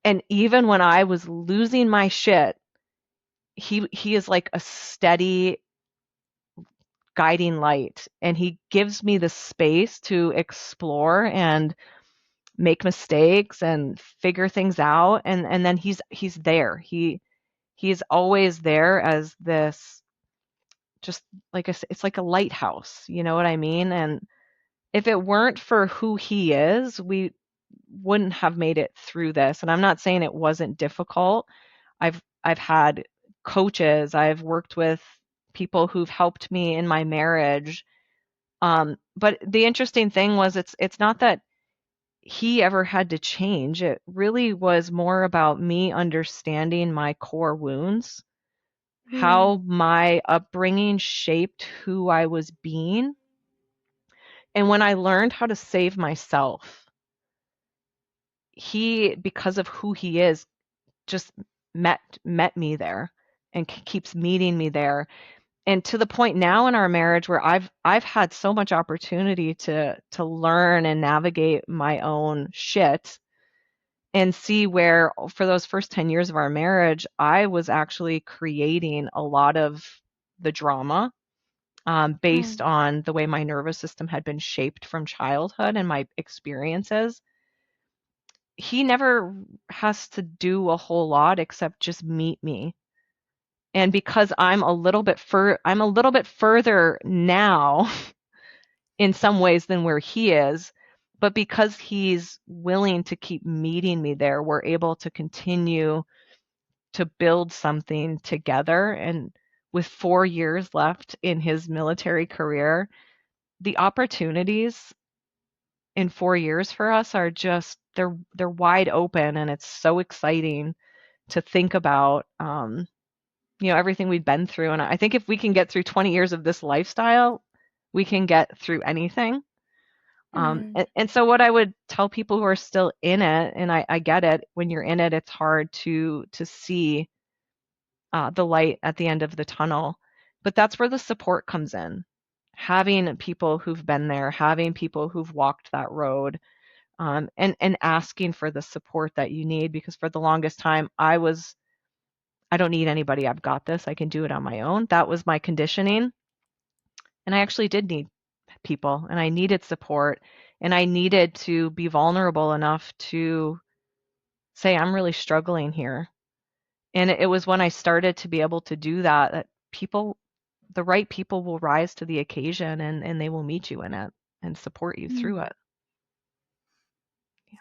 And even when I was losing my shit, he is like a steady guiding light, and he gives me the space to explore and make mistakes and figure things out, and then he's there. He's always there as this, just like I said, it's like a lighthouse, you know what I mean? And if it weren't for who he is, we wouldn't have made it through this. And I'm not saying it wasn't difficult. I've had coaches, I've worked with people who've helped me in my marriage. But the interesting thing was it's not that he ever had to change. It really was more about me understanding my core wounds, Mm, how my upbringing shaped who I was being. And when I learned how to save myself, he, because of who he is, just met me there and keeps meeting me there. And to the point now in our marriage where I've had so much opportunity to learn and navigate my own shit and see where for those first 10 years of our marriage, I was actually creating a lot of the drama, based mm, on the way my nervous system had been shaped from childhood and my experiences. He never has to do a whole lot except just meet me. And because I'm a little bit further now in some ways than where he is, but because he's willing to keep meeting me there, we're able to continue to build something together. And with 4 years left in his military career, the opportunities in 4 years for us are just they're wide open, and it's so exciting to think about, everything we've been through. And I think if we can get through 20 years of this lifestyle, we can get through anything. mm, And so what I would tell people who are still in it, and I get it, when you're in it, it's hard to see the light at the end of the tunnel. But that's where the support comes in. Having people who've been there, having people who've walked that road, and asking for the support that you need. Because for the longest time, I don't need anybody. I've got this. I can do it on my own. That was my conditioning. And I actually did need people, and I needed support, and I needed to be vulnerable enough to say, I'm really struggling here. And it was when I started to be able to do that that the right people will rise to the occasion, and they will meet you in it and support you through mm. it.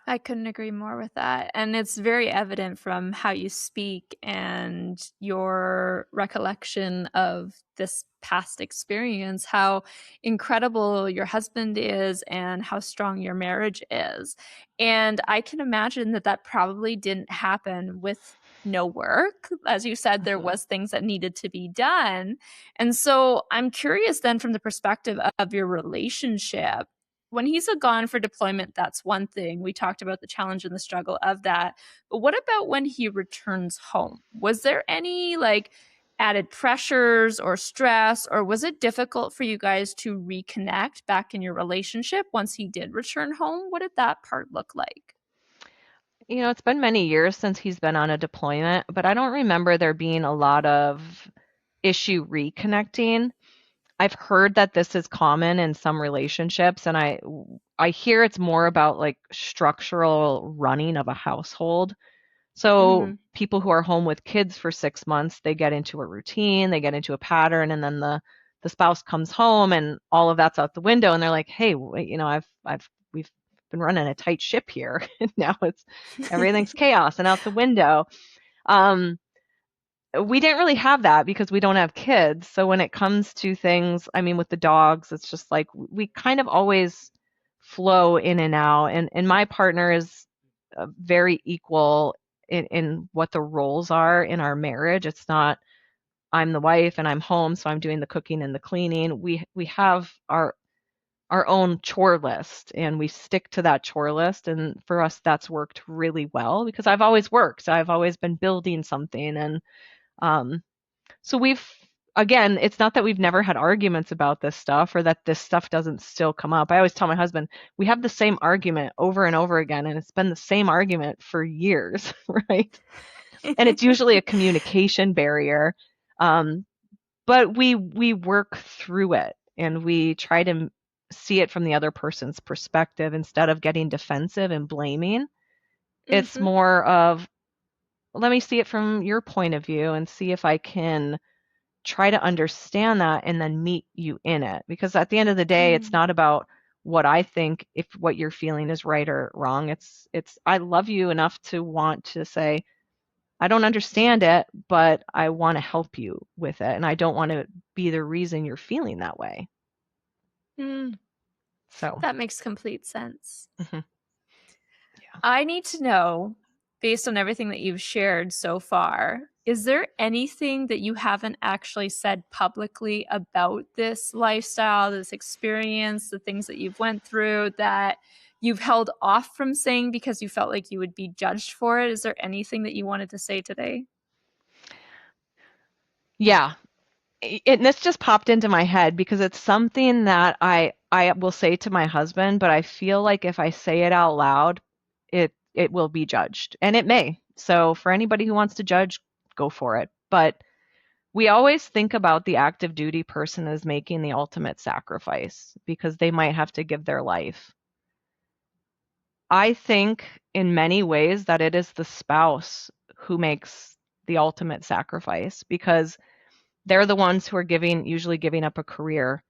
I couldn't agree more with that. And it's very evident from how you speak and your recollection of this past experience, how incredible your husband is and how strong your marriage is. And I can imagine that that probably didn't happen with no work. As you said, there Mhm. was things that needed to be done. And so I'm curious then from the perspective of your relationship, when he's gone for deployment, that's one thing. We talked about the challenge and the struggle of that. But what about when he returns home? Was there any like added pressures or stress, or was it difficult for you guys to reconnect back in your relationship once he did return home? What did that part look like? It's been many years since he's been on a deployment, but I don't remember there being a lot of issue reconnecting. I've heard that this is common in some relationships, and I hear it's more about like structural running of a household. So Mm, people who are home with kids for 6 months, they get into a routine, they get into a pattern, and then the spouse comes home and all of that's out the window, and they're like, "Hey, we've been running a tight ship here, and now it's everything's chaos and out the window." Um, we didn't really have that because we don't have kids. So when it comes to things, I mean, with the dogs, it's just like we kind of always flow in and out. And my partner is very equal in what the roles are in our marriage. It's not I'm the wife and I'm home, so I'm doing the cooking and the cleaning. We have our own chore list and we stick to that chore list. And for us, that's worked really well because I've always worked. I've always been building something and um, so again, it's not that we've never had arguments about this stuff or that this stuff doesn't still come up. I always tell my husband, we have the same argument over and over again, and it's been the same argument for years, right? And it's usually a communication barrier. Um, but we work through it and we try to see it from the other person's perspective instead of getting defensive and blaming. It's mm-hmm, more of, let me see it from your point of view and see if I can try to understand that and then meet you in it. Because at the end of the day, it's mm, not about what I think if what you're feeling is right or wrong. It's I love you enough to want to say, I don't understand it, but I want to help you with it. And I don't want to be the reason you're feeling that way. mm. So, That makes complete sense. mhm, yeah. I need to know, based on everything that you've shared so far, is there anything that you haven't actually said publicly about this lifestyle, this experience, the things that you've went through that you've held off from saying because you felt like you would be judged for it? Is there anything that you wanted to say today? Yeah. And this just popped into my head because it's something that I will say to my husband, but I feel like if I say it out loud, it will be judged, and it may. So for anybody who wants to judge, go for it. But we always think about the active duty person as making the ultimate sacrifice because they might have to give their life. I think in many ways that it is the spouse who makes the ultimate sacrifice because they're the ones who are usually giving up a career.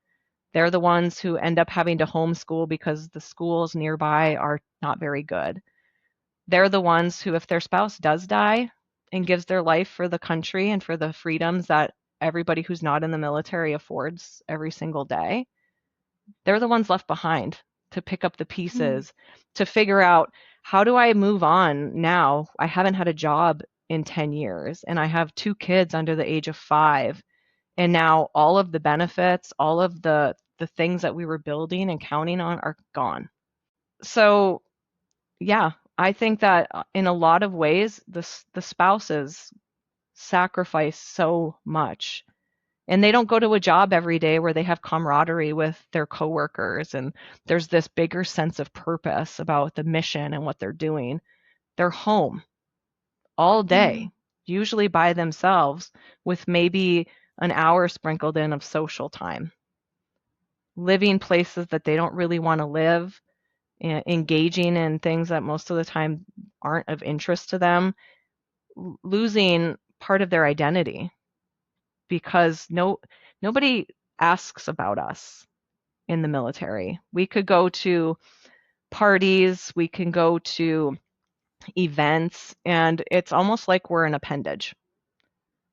They're the ones who end up having to homeschool because the schools nearby are not very good. They're the ones who, if their spouse does die and gives their life for the country and for the freedoms that everybody who's not in the military affords every single day, they're the ones left behind to pick up the Hmm. pieces, to figure out how do I move on now? I haven't had a job in 10 years and I have two kids under the age of 5 and now all of the benefits, all of the things that we were building and counting on are gone. So, yeah, I think that in a lot of ways the spouses sacrifice so much. And they don't go to a job every day where they have camaraderie with their coworkers and there's this bigger sense of purpose about the mission and what they're doing. They're home all Hmm. day, usually by themselves with maybe an hour sprinkled in of social time, living places that they don't really want to live, engaging in things that most of the time aren't of interest to them, losing part of their identity because nobody asks about us in the military. We could go to parties, we can go to events, and it's almost like we're an appendage.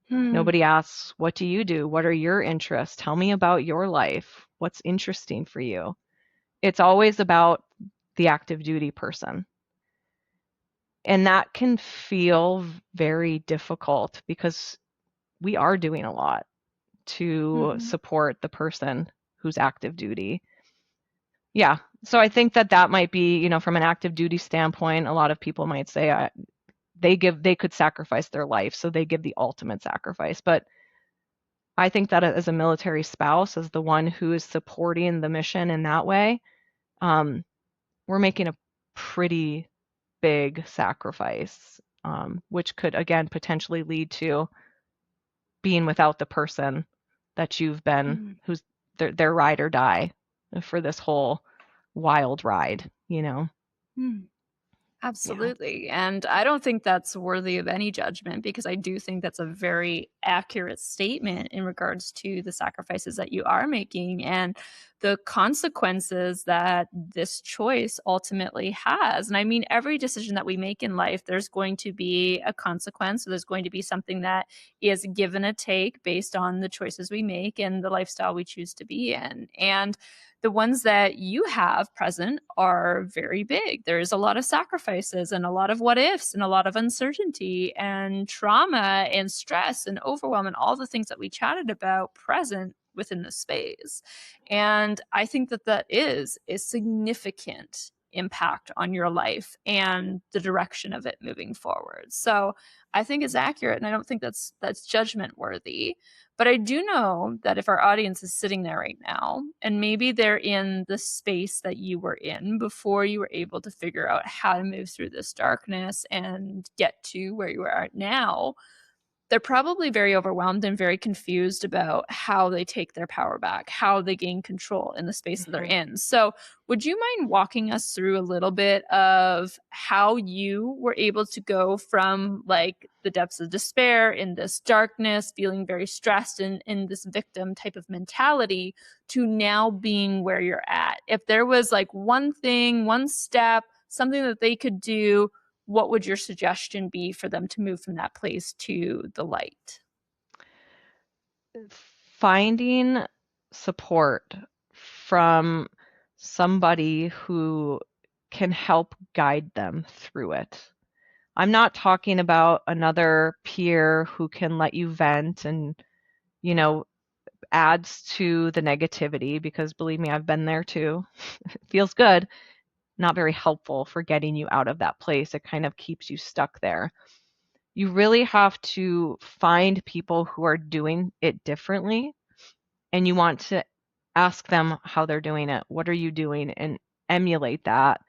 Hmm. Nobody asks, what do you do? What are your interests? Tell me about your life. What's interesting for you? It's always about the active duty person. And that can feel very difficult because we are doing a lot to Mhm. support the person who's active duty. Yeah. So I think that that might be, from an active duty standpoint, a lot of people might say they could sacrifice their life, so they give the ultimate sacrifice. But I think that as a military spouse, as the one who is supporting the mission in that way, um, we're making a pretty big sacrifice, which could again potentially lead to being without the person that you've been, Mhm. who's their ride or die for this whole wild ride, Mhm. Yeah. Absolutely. And I don't think that's worthy of any judgment because I do think that's a very accurate statement in regards to the sacrifices that you are making and the consequences that this choice ultimately has. And I mean, every decision that we make in life, there's going to be a consequence. So there's going to be something that is give and a take based on the choices we make and the lifestyle we choose to be in. And the ones that you have present are very big. There's a lot of sacrifices and a lot of what ifs and a lot of uncertainty and trauma and stress and overwhelm and all the things that we chatted about present within the space. And I think that that is a significant impact on your life and the direction of it moving forward. So I think it's accurate and I don't think that's judgment worthy. But I do know that if our audience is sitting there right now, and maybe they're in the space that you were in before you were able to figure out how to move through this darkness and get to where you are at now, they're probably very overwhelmed and very confused about how they take their power back, how they gain control in the space that they're Mhm. in. So, would you mind walking us through a little bit of how you were able to go from like the depths of despair in this darkness, feeling very stressed and in this victim type of mentality to now being where you're at? If there was like one thing, one step, something that they could do, what would your suggestion be for them to move from that place to the light? Finding support from somebody who can help guide them through it. I'm not talking about another peer who can let you vent and, you know, adds to the negativity, because believe me, I've been there too. It feels good, not very helpful for getting you out of that place. It kind of keeps you stuck there. You really have to find people who are doing it differently, and you want to ask them how they're doing it. What are you doing? And emulate that.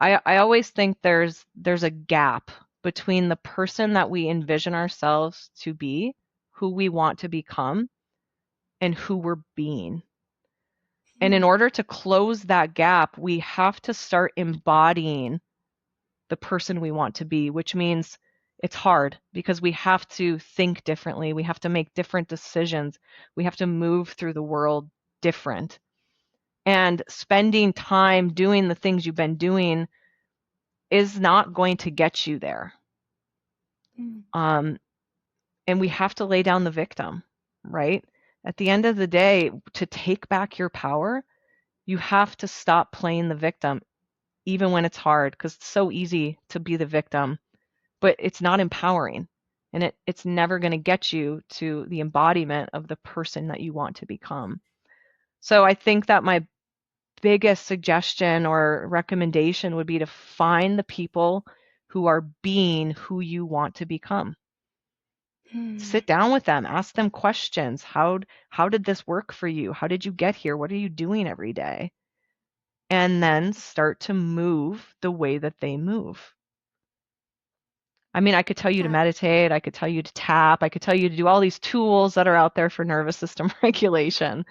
I always think there's a gap between the person that we envision ourselves to be, who we want to become, and who we're being. And in Hmm. order to close that gap, we have to start embodying the person we want to be, which means it's hard because we have to think differently. We have to make different decisions. We have to move through the world different. And spending time doing the things you've been doing is not going to get you there. Hmm. Um, and we have to lay down the victim, right? At the end of the day, to take back your power, you have to stop playing the victim, even when it's hard, because it's so easy to be the victim, but it's not empowering. And it's never going to get you to the embodiment of the person that you want to become. So I think that my biggest suggestion or recommendation would be to find the people who are being who you want to become. Hmm. Sit down with them, ask them questions. How did this work for you? How did you get here? What are you doing every day? And then start to move the way that they move. I mean, I could tell you to That. meditate, I could tell you to tap, I could tell you to do all these tools that are out there for nervous system regulation.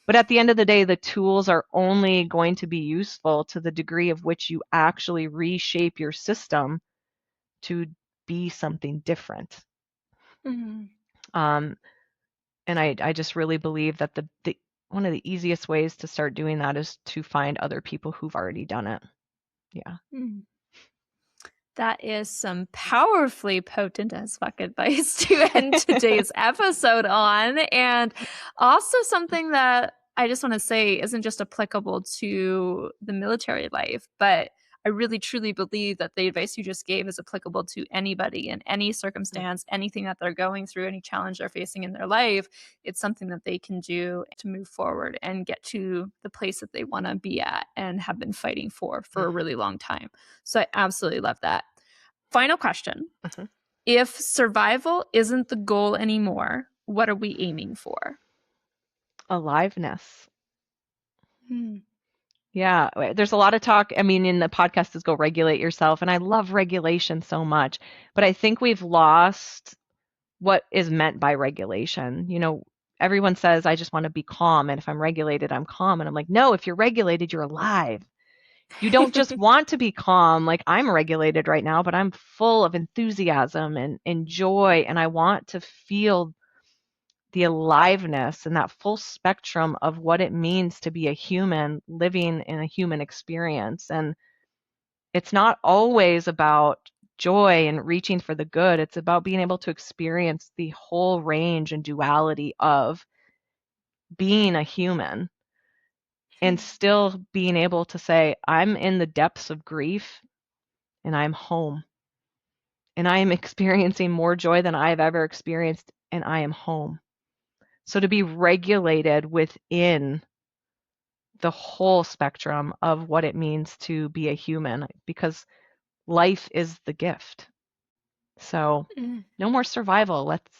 But at the end of the day, the tools are only going to be useful to the degree of which you actually reshape your system to be something different. Hmm. Um, and I just really believe that the one of the easiest ways to start doing that is to find other people who've already done it. Yeah. Hmm. That is some powerfully potent as fuck advice to end today's episode on. And also something that I just want to say isn't just applicable to the military life, but I really truly believe that the advice you just gave is applicable to anybody in any circumstance, anything that they're going through, any challenge they're facing in their life. It's something that they can do to move forward and get to the place that they want to be at and have been fighting for a really long time. So I absolutely love that. Final question. Mhm. If survival isn't the goal anymore, what are we aiming for? Aliveness. Yeah, there's a lot of talk. I mean, in the podcast is Go Regulate Yourself, and I love regulation so much, but I think we've lost what is meant by regulation. You know, everyone says, I just want to be calm, and if I'm regulated, I'm calm. And I'm like, no, if you're regulated, you're alive. You don't just want to be calm. Like, I'm regulated right now, but I'm full of enthusiasm and joy, and I want to feel the aliveness and that full spectrum of what it means to be a human living in a human experience. And it's not always about joy and reaching for the good. It's about being able to experience the whole range and duality of being a human and still being able to say, I'm in the depths of grief and I'm home. And I am experiencing more joy than I've ever experienced, and I am home. So to be regulated within the whole spectrum of what it means to be a human, because life is the gift. So no more survival. Let's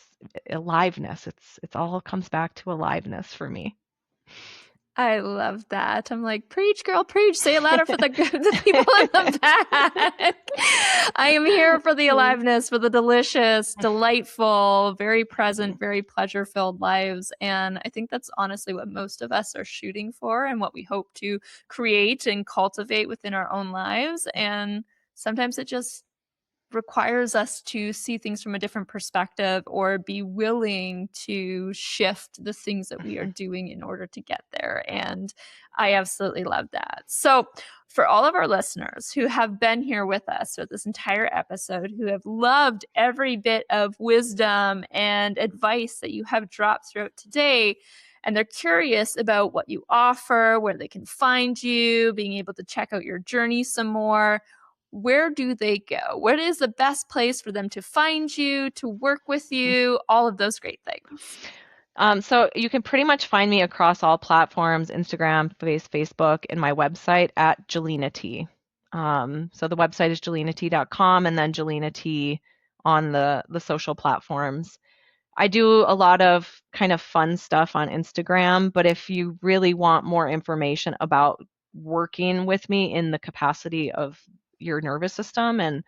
aliveness. It's all comes back to aliveness for me. I love that. I'm like, preach, girl, preach. Say it louder for the people in the back. I am here for the aliveness, for the delicious, delightful, very present, very pleasure-filled lives. And I think that's honestly what most of us are shooting for and what we hope to create and cultivate within our own lives. And sometimes it just requires us to see things from a different perspective or be willing to shift the things that we are doing in order to get there. And I absolutely love that. So for all of our listeners who have been here with us for this entire episode, who have loved every bit of wisdom and advice that you have dropped throughout today, and they're curious about what you offer, where they can find you, being able to check out your journey some more, where do they go? What is the best place for them to find you, to work with you, all of those great things? So you can pretty much find me across all platforms, Instagram, Facebook, and my website at Jalena T. So the website is jalenat.com, and then Jalena T on the social platforms. I do a lot of kind of fun stuff on Instagram, but if you really want more information about working with me in the capacity of your nervous system and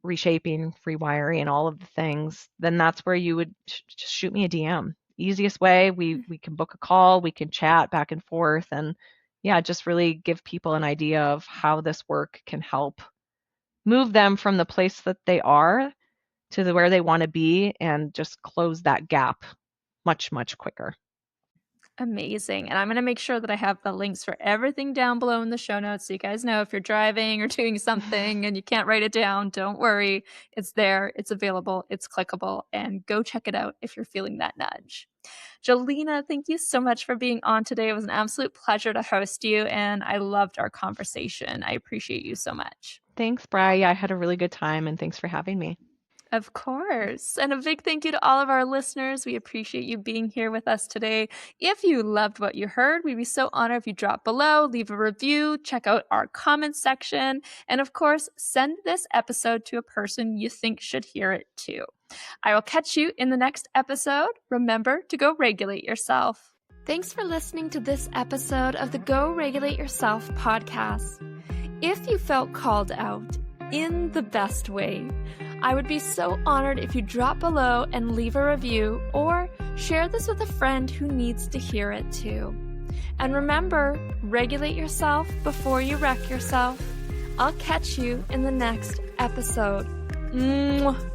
reshaping, rewiring, and all of the things, then that's where you would just shoot me a DM. Easiest way, we can book a call, we can chat back and forth, and yeah, just really give people an idea of how this work can help move them from the place that they are to where they want to be and just close that gap much, much quicker. Amazing. And I'm going to make sure that I have the links for everything down below in the show notes. So you guys know if you're driving or doing something and you can't write it down, don't worry. It's there, it's available, it's clickable, and go check it out if you're feeling that nudge. Jalena, thank you so much for being on today. It was an absolute pleasure to host you, and I loved our conversation. I appreciate you so much. Thanks, Bri. I had a really good time, and thanks for having me. Of course. And a big thank you to all of our listeners. We appreciate you being here with us today. If you loved what you heard, we'd be so honored if you drop below, leave a review, check out our comments section, and of course, send this episode to a person you think should hear it too. I will catch you in the next episode. Remember to go regulate yourself. Thanks for listening to this episode of the Go Regulate Yourself podcast. If you felt called out in the best way, I would be so honored if you drop below and leave a review or share this with a friend who needs to hear it too. And remember, regulate yourself before you wreck yourself. I'll catch you in the next episode. Mwah.